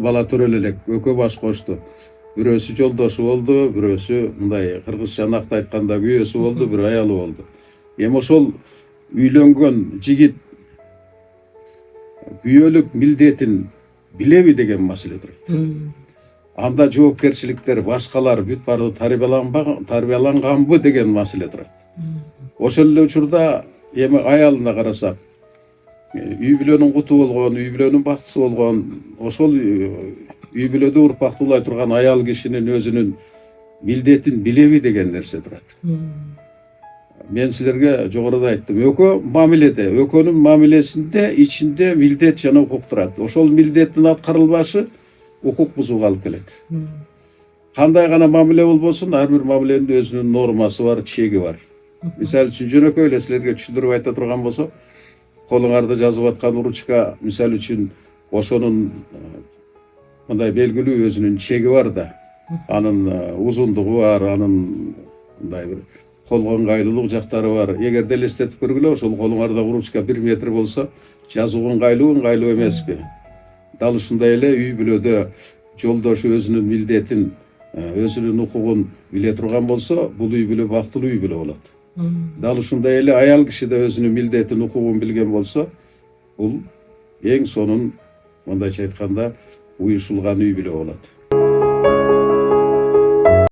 бала төрөлө элек экөө баш кошту. Бирөөсү жолдошу болду, бирөөсү мындай кыргызча накты айтканда күйөөсү болду, бир аялы болду. Эми ошол үйлөнгөн жигит күйөөлүк милдетин билеби деген маселе турат. Анда жоопкерчиликтер башкалар бүт баары тарбияланганбы деген маселе турат. Ошол эле учурда эми аялына карасак, үй бүлөнүн куту болгон, үй бүлөнүн бактысы болгон, ошол үй бүлөдө урпактуулай турган аял кишинин өзүнүн милдетин билеби деген нерсе турат. Мен силерге жогоруда айттым, экөө мамиледе, экөөнүн мамилесинде ичинде милдет жана укук турат. Ошол милдеттин аткарылбашы укук бузууга алып келет. Кандай гана мамиле болбосун, ар бир мамиленин өзүнүн нормасы бар, чеги бар. Мисалы үчүн жөнөкөй эле силерге түшүндүрүп айта турган болсо, колуңарда жазып аткан ручка, мисалы үчүн ошонун мындай белгилүү өзүнүн чеги бар да. Анын узундугу бар, анын мындай бир колго ыңгайлуулук жактары бар. Эгерде элестетип көргүлө, ошол колуңарда ручка 1 метр болсо, жазуу ыңгайлуу эмеспи? Дал ушундай эле үй бүлөдө жолдошу өзүнүн милдетин, өзүнүн укугун биле турган болсо, бул үй бүлө бактылуу үй бүлө болот. Дал ушундай эле аял киши да өзүнүн милдетин, укугун билген болсо, бул эң сонун, мындайча айтканда, уюшулган үй бүлө болот.